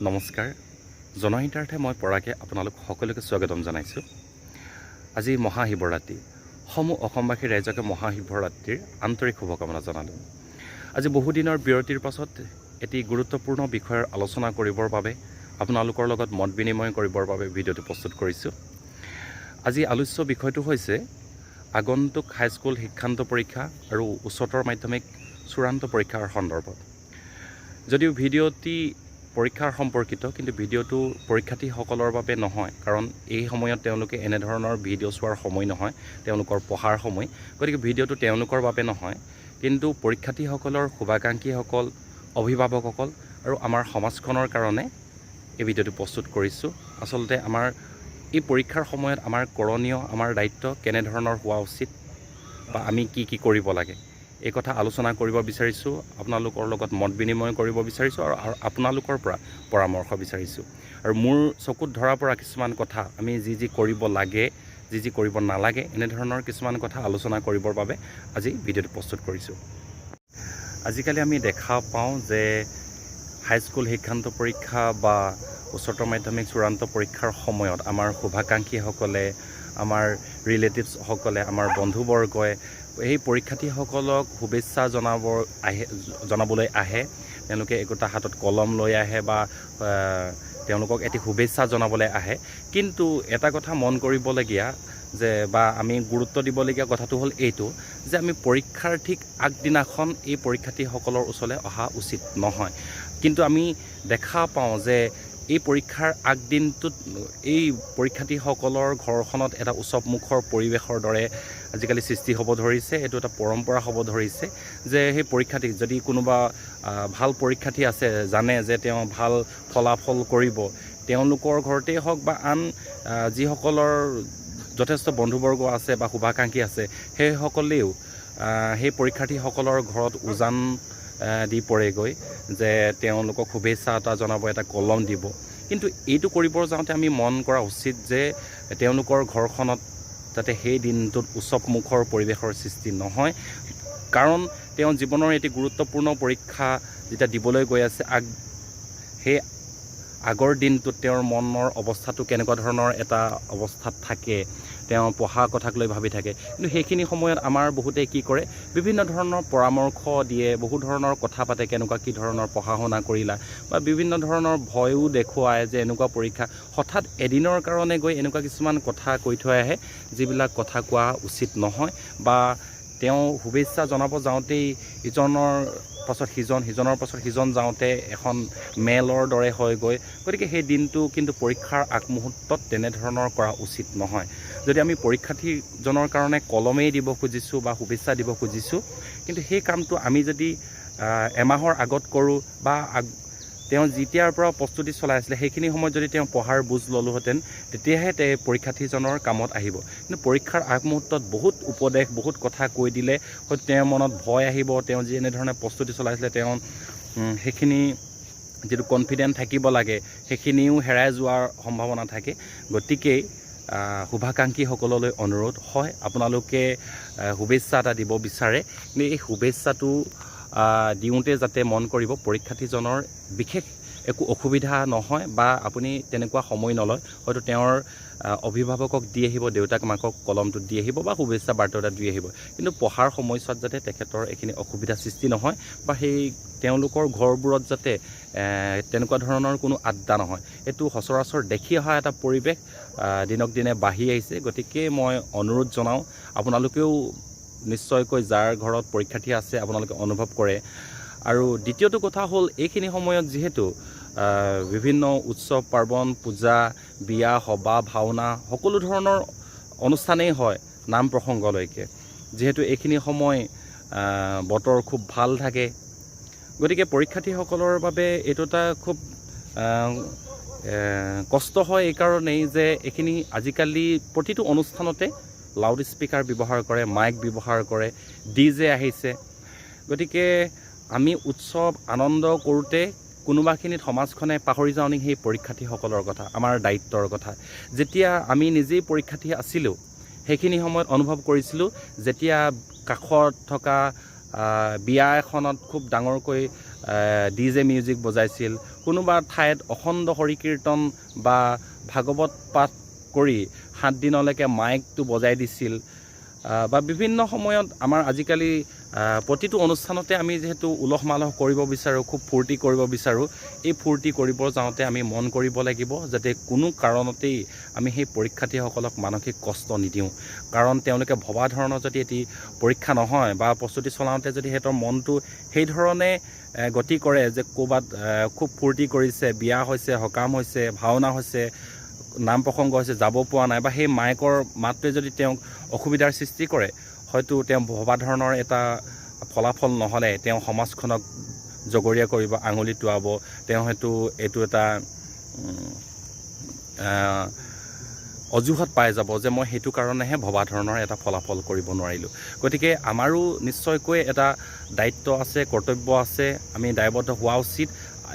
নমস্কাৰ জনহিতাৰ্থে মই পৰাগে আপোনালোক সকলোকে স্বাগতম জনাইছোঁ। আজি মহাশিৱৰাত্ৰি সমূহ অসমবাসী ৰাইজকে মহাশিৱৰাত্ৰিৰ আন্তৰিক শুভকামনা জনালোঁ। আজি বহুদিনৰ বিৰতিৰ পাছত এটি গুৰুত্বপূৰ্ণ বিষয়ৰ আলোচনা কৰিবৰ বাবে আপোনালোকৰ লগত মত বিনিময় কৰিবৰ বাবে ভিডিঅ'টো প্ৰস্তুত কৰিছোঁ। আজি আলোচ্য বিষয়টো হৈছে আগন্তুক হাইস্কুল শিক্ষান্ত পৰীক্ষা আৰু উচ্চতৰ মাধ্যমিক চূড়ান্ত পৰীক্ষাৰ সন্দৰ্ভত। যদিও ভিডিঅ'টি পৰীক্ষাৰ সম্পৰ্কিত, কিন্তু ভিডিঅ'টো পৰীক্ষাৰ্থীসকলৰ বাবে নহয়, কাৰণ এই সময়ত তেওঁলোকে এনেধৰণৰ ভিডিঅ' চোৱাৰ সময় নহয়, তেওঁলোকৰ পঢ়াৰ সময়। গতিকে ভিডিঅ'টো তেওঁলোকৰ বাবে নহয়, কিন্তু পৰীক্ষাৰ্থীসকলৰ শুভাকাংক্ষীসকল, অভিভাৱকসকল আৰু আমাৰ সমাজখনৰ কাৰণে এই ভিডিঅ'টো প্ৰস্তুত কৰিছোঁ। আচলতে আমাৰ এই পৰীক্ষাৰ সময়ত আমাৰ কৰণীয়, আমাৰ দায়িত্ব কেনেধৰণৰ হোৱা উচিত বা আমি কি কৰিব লাগে, এই কথা আলোচনা কৰিব বিচাৰিছোঁ। আপোনালোকৰ লগত মত বিনিময় কৰিব বিচাৰিছোঁ আৰু আপোনালোকৰ পৰা পৰামৰ্শ বিচাৰিছোঁ। আৰু মোৰ চকুত ধৰা পৰা কিছুমান কথা, আমি যি কৰিব লাগে, যি কৰিব নালাগে, এনেধৰণৰ কিছুমান কথা আলোচনা কৰিবৰ বাবে আজি ভিডিঅ'টো প্ৰস্তুত কৰিছোঁ। আজিকালি আমি দেখা পাওঁ যে হাইস্কুল শিক্ষান্ত পৰীক্ষা বা উচ্চতৰ মাধ্যমিক চূড়ান্ত পৰীক্ষাৰ সময়ত আমাৰ শুভাকাংক্ষীসকলে, আমাৰ ৰিলেটিভছসকলে, আমাৰ বন্ধুবৰ্গই এই পৰীক্ষাৰ্থীসকলক শুভেচ্ছা জনাবলৈ আহে। তেওঁলোকে একোটা হাতত কলম লৈ আহে বা তেওঁলোকক এটি শুভেচ্ছা জনাবলৈ আহে। কিন্তু এটা কথা মন কৰিবলগীয়া যে বা আমি গুৰুত্ব দিবলগীয়া কথাটো হ'ল এইটো যে আমি পৰীক্ষাৰ ঠিক আগদিনাখন এই পৰীক্ষাৰ্থীসকলৰ ওচৰলৈ অহা উচিত নহয়। কিন্তু আমি দেখা পাওঁ যে এই পৰীক্ষাৰ আগদিনটোত এই পৰীক্ষাৰ্থীসকলৰ ঘৰখনত এটা উৎসৱমুখৰ পৰিৱেশৰ দৰে আজিকালি সৃষ্টি হ'ব ধৰিছে। এইটো এটা পৰম্পৰা হ'ব ধৰিছে যে সেই পৰীক্ষাৰ্থী, যদি কোনোবা ভাল পৰীক্ষাৰ্থী আছে, জানে যে তেওঁ ভাল ফলাফল কৰিব, তেওঁলোকৰ ঘৰতেই হওক বা আন যিসকলৰ যথেষ্ট বন্ধুবৰ্গ আছে বা শুভাকাংক্ষী আছে, সেইসকলেও সেই পৰীক্ষাৰ্থীসকলৰ ঘৰত উজান দি পৰেগৈ যে তেওঁলোকক শুভেচ্ছা এটা জনাব, এটা কলম দিব। কিন্তু এইটো কৰিব যাওঁতে আমি মন কৰা উচিত যে তেওঁলোকৰ ঘৰখনত যাতে সেই দিনটোত উৎসৱমুখৰ পৰিৱেশৰ সৃষ্টি নহয়, কাৰণ তেওঁ জীৱনৰ এটি গুৰুত্বপূৰ্ণ পৰীক্ষা যেতিয়া দিবলৈ গৈ আছে, সেই আগৰ দিনটোত তেওঁৰ মনৰ অৱস্থাটো কেনেকুৱা ধৰণৰ এটা অৱস্থাত থাকে, তেওঁ পঢ়া কথাক লৈ ভাবি থাকে। কিন্তু সেইখিনি সময়ত আমাৰ বহুতে কি কৰে, বিভিন্ন ধৰণৰ পৰামৰ্শ দিয়ে, বহু ধৰণৰ কথা পাতে, কেনেকুৱা কি ধৰণৰ পঢ়া শুনা কৰিলা, বা বিভিন্ন ধৰণৰ ভয়ো দেখুৱায় যে এনেকুৱা পৰীক্ষা। হঠাৎ এদিনৰ কাৰণে গৈ এনেকুৱা কিছুমান কথা কৈ থৈ আহে যিবিলাক কথা কোৱা উচিত নহয়, বা তেওঁ শুভেচ্ছা জনাব যাওঁতেই ইজনৰ পাছত সিজন, সিজনৰ পাছত সিজন যাওঁতে এখন মেলৰ দৰে হয়গৈ। গতিকে সেই দিনটো কিন্তু পৰীক্ষাৰ আগমুহূৰ্তত তেনেধৰণৰ কৰা উচিত নহয়। যদি আমি পৰীক্ষাৰ্থীজনৰ কাৰণে কলমেই দিব খুজিছোঁ বা শুভেচ্ছা দিব খুজিছোঁ, কিন্তু সেই কামটো আমি যদি এমাহৰ আগত কৰোঁ বা তেওঁ যেতিয়াৰ পৰা প্ৰস্তুতি চলাই আছিলে সেইখিনি সময়ত যদি তেওঁ পঢ়াৰ বুজ ল'লোহেঁতেন, তেতিয়াহে পৰীক্ষাৰ্থীজনৰ কামত আহিব। কিন্তু পৰীক্ষাৰ আগমুহূৰ্তত বহুত উপদেশ, বহুত কথা কৈ দিলে হয়তো তেওঁৰ মনত ভয় আহিব। তেওঁ যি এনেধৰণে প্ৰস্তুতি চলাইছিলে, তেওঁ সেইখিনি যিটো কনফিডেণ্ট থাকিব লাগে, সেইখিনিও হেৰাই যোৱাৰ সম্ভাৱনা থাকে। গতিকে শুভাকাংক্ষীসকললৈ অনুৰোধ হয়, আপোনালোকে শুভেচ্ছা এটা দিব বিচাৰে, কিন্তু এই শুভেচ্ছাটো দিওঁতে যাতে মন কৰিব পৰীক্ষাৰ্থীজনৰ বিশেষ একো অসুবিধা নহয়, বা আপুনি তেনেকুৱা সময় নলয়। হয়তো তেওঁৰ অভিভাৱকক দি আহিব, দেউতাক মাকক কলমটো দি আহিব বা শুভেচ্ছা বাৰ্তা এটা দি আহিব, কিন্তু পঢ়াৰ সময়ছোৱাত যাতে তেখেতৰ এইখিনি অসুবিধা সৃষ্টি নহয়, বা সেই তেওঁলোকৰ ঘৰবোৰত যাতে তেনেকুৱা ধৰণৰ কোনো আড্ডা নহয়। এইটো সচৰাচৰ দেখি অহা এটা পৰিৱেশ দিনক দিনে বাঢ়ি আহিছে। গতিকে মই অনুৰোধ জনাওঁ, আপোনালোকেও নিশ্চয়কৈ যাৰ ঘৰত পৰীক্ষাৰ্থী আছে আপোনালোকে অনুভৱ কৰে। আৰু দ্বিতীয়টো কথা হ'ল, এইখিনি সময়ত যিহেতু বিভিন্ন উৎসৱ পাৰ্বণ, পূজা, বিয়া, সবাহ, ভাওনা, সকলো ধৰণৰ অনুষ্ঠানেই হয় নাম প্ৰসংগলৈকে। যিহেতু এইখিনি সময় বতৰ খুব ভাল থাকে, গতিকে পৰীক্ষাৰ্থীসকলৰ বাবে এইটো এটা খুব কষ্ট হয় এইকাৰণেই যে এইখিনি আজিকালি প্ৰতিটো অনুষ্ঠানতে লাউড স্পীকাৰ ব্যৱহাৰ কৰে, মাইক ব্যৱহাৰ কৰে, DJ আহিছে। গতিকে আমি উৎসৱ আনন্দ কৰোঁতে কোনোবাখিনিত সমাজখনে পাহৰি যাওঁ নেকি সেই পৰীক্ষাৰ্থীসকলৰ কথা, আমাৰ দায়িত্বৰ কথা। যেতিয়া আমি নিজেই পৰীক্ষাৰ্থী আছিলোঁ, সেইখিনি সময়ত অনুভৱ কৰিছিলোঁ, যেতিয়া কাষত থকা বিয়া এখনত খুব ডাঙৰকৈ DJ মিউজিক বজাইছিল, কোনোবা ঠাইত অখণ্ড হৰি কীৰ্তন বা ভাগৱত পাঠ কৰি 7 দিনলৈকে মাইকটো বজাই দিছিল বা বিভিন্ন সময়ত আমাৰ আজিকালি প্ৰতিটো অনুষ্ঠানতে আমি যেহেতু উলহ মালহ কৰিব বিচাৰোঁ, খুব ফূৰ্তি কৰিব বিচাৰোঁ, এই ফূৰ্তি কৰিব যাওঁতে আমি মন কৰিব লাগিব যাতে কোনো কাৰণতেই আমি সেই পৰীক্ষাৰ্থীসকলক মানসিক কষ্ট নিদিওঁ। কাৰণ তেওঁলোকে ভবা ধৰণৰ যদি এটি পৰীক্ষা নহয় বা প্ৰস্তুতি চলাওঁতে যদি সিহঁতৰ মনটো সেই ধৰণে গতি কৰে যে ক'ৰবাত খুব ফূৰ্তি কৰিছে, বিয়া হৈছে, সকাম হৈছে, ভাওনা হৈছে, নাম প্ৰসংগ হৈছে, যাব পৰা নাই বা সেই মাইকৰ মাতটোৱে যদি তেওঁক অসুবিধাৰ সৃষ্টি কৰে, হয়তো তেওঁ ভবা ধৰণৰ এটা ফলাফল নহ'লে তেওঁ সমাজখনক জগৰীয়া কৰিব, আঙুলি টোৱাব, তেওঁ হয়তো এইটো এটা অজুহাত পাই যাব যে মই সেইটো কাৰণেহে ভবা ধৰণৰ এটা ফলাফল কৰিব নোৱাৰিলোঁ। গতিকে আমাৰো নিশ্চয়কৈ এটা দায়িত্ব আছে, কৰ্তব্য আছে, আমি দায়বদ্ধ হোৱা উচিত,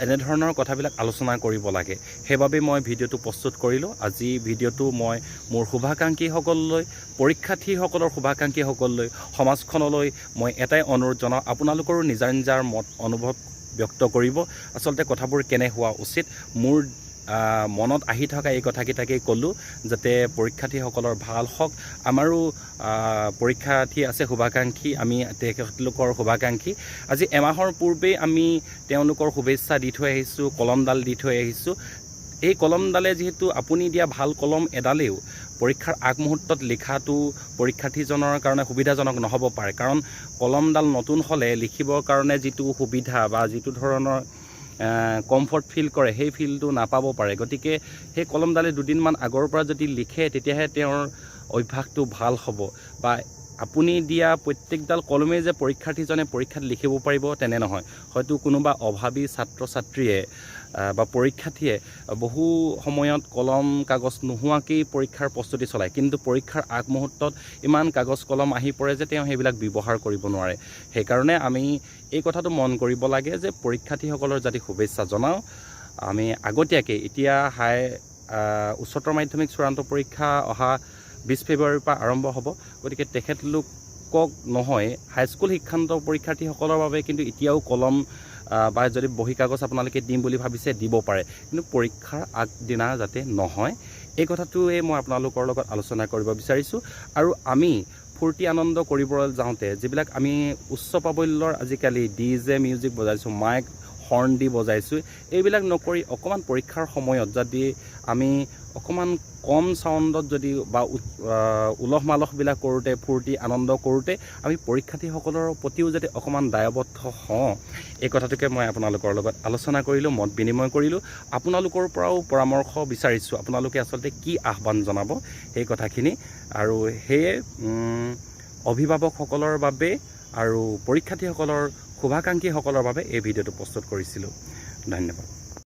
এনেধৰণৰ কথাবিলাক আলোচনা কৰিব লাগে। সেইবাবে মই ভিডিঅ'টো প্ৰস্তুত কৰিলোঁ। আজি ভিডিঅ'টো মই মোৰ শুভাকাংক্ষীসকললৈ, পৰীক্ষাৰ্থীসকলৰ শুভাকাংক্ষীসকললৈ, সমাজখনলৈ মই এটাই অনুৰোধ জনাওঁ, আপোনালোকৰো নিজা নিজাৰ মত অনুভৱ ব্যক্ত কৰিব। আচলতে কথাবোৰ কেনে হোৱা উচিত, মোৰ মনত আহি থকা এই কথাকেইটাকেই ক'লোঁ যাতে পৰীক্ষাৰ্থীসকলৰ ভাল হওক। আমাৰো পৰীক্ষাৰ্থী আছে, শুভাকাংক্ষী, আমি তেখেতলোকৰ শুভাকাংক্ষী। আজি এমাহৰ পূৰ্বেই আমি তেওঁলোকৰ শুভেচ্ছা দি থৈ আহিছোঁ, কলমডাল দি থৈ আহিছোঁ। এই কলমডালে যিহেতু আপুনি দিয়া ভাল কলম এডালেও পৰীক্ষাৰ আগমুহূৰ্তত লিখাটো পৰীক্ষাৰ্থীজনৰ কাৰণে সুবিধাজনক নহ'ব পাৰে, কাৰণ কলমডাল নতুন হ'লে লিখিবৰ কাৰণে যিটো সুবিধা বা যিটো ধৰণৰ কমফৰ্ট ফিল কৰে সেই ফিলটো নাপাব পাৰে। গতিকে সেই কলমডালে দুদিনমান আগৰ পৰা যদি লিখে তেতিয়াহে তেওঁৰ অভ্যাসটো ভাল হ'ব। বা আপুনি দিয়া প্ৰত্যেকডাল কলমেই যে পৰীক্ষাৰ্থীজনে পৰীক্ষাত লিখিব পাৰিব তেনে নহয়। হয়তো কোনোবা অভাৱী ছাত্ৰ ছাত্ৰীয়ে বা পৰীক্ষাৰ্থীয়ে বহু সময়ত কলম কাগজ নোহোৱাকেই পৰীক্ষাৰ প্ৰস্তুতি চলায়, কিন্তু পৰীক্ষাৰ আগমুহূৰ্তত ইমান কাগজ কলম আহি পৰে যে তেওঁ সেইবিলাক ব্যৱহাৰ কৰিব নোৱাৰে। সেইকাৰণে আমি এই কথাটো মন কৰিব লাগে যে পৰীক্ষাৰ্থীসকলৰ যদি শুভেচ্ছা জনাওঁ, আমি আগতীয়াকৈ এতিয়া উচ্চতৰ মাধ্যমিক চূড়ান্ত পৰীক্ষা অহা 20 ফেব্ৰুৱাৰীৰ পৰা আৰম্ভ হ'ব। গতিকে তেখেতলোকক নহয়, হাইস্কুল শিক্ষান্ত পৰীক্ষাৰ্থীসকলৰ বাবে কিন্তু এতিয়াও কলম বা যদি বহী কাগজ আপোনালোকে দিম বুলি ভাবিছে দিব পাৰে, কিন্তু পৰীক্ষাৰ আগদিনা যাতে নহয়, এই কথাটোৱে মই আপোনালোকৰ লগত আলোচনা কৰিব বিচাৰিছোঁ। আৰু আমি ফূৰ্তি আনন্দ কৰিবলৈ যাওঁতে যিবিলাক আমি উচ্চ প্ৰাবল্যৰ আজিকালি DJ মিউজিক বজাইছোঁ, মাইক হৰ্ণ দি বজাইছোঁ, এইবিলাক নকৰি অকণমান পৰীক্ষাৰ সময়ত যদি আমি অকণমান কম চাউণ্ডত যদি বা উলহ মালহবিলাক কৰোঁতে, ফূৰ্তি আনন্দ কৰোঁতে আমি পৰীক্ষাৰ্থীসকলৰ প্ৰতিও যাতে অকণমান দায়বদ্ধ হওঁ, এই কথাটোকে মই আপোনালোকৰ লগত আলোচনা কৰিলোঁ, মত বিনিময় কৰিলোঁ। আপোনালোকৰ পৰাও পৰামৰ্শ বিচাৰিছোঁ, আপোনালোকে আচলতে কি আহ্বান জনাব সেই কথাখিনি। আৰু সেয়ে অভিভাৱকসকলৰ বাবে আৰু পৰীক্ষাৰ্থীসকলৰ শুভাকাংক্ষীসকলৰ বাবে এই ভিডিঅ'টো প্ৰস্তুত কৰিছিলোঁ। ধন্যবাদ।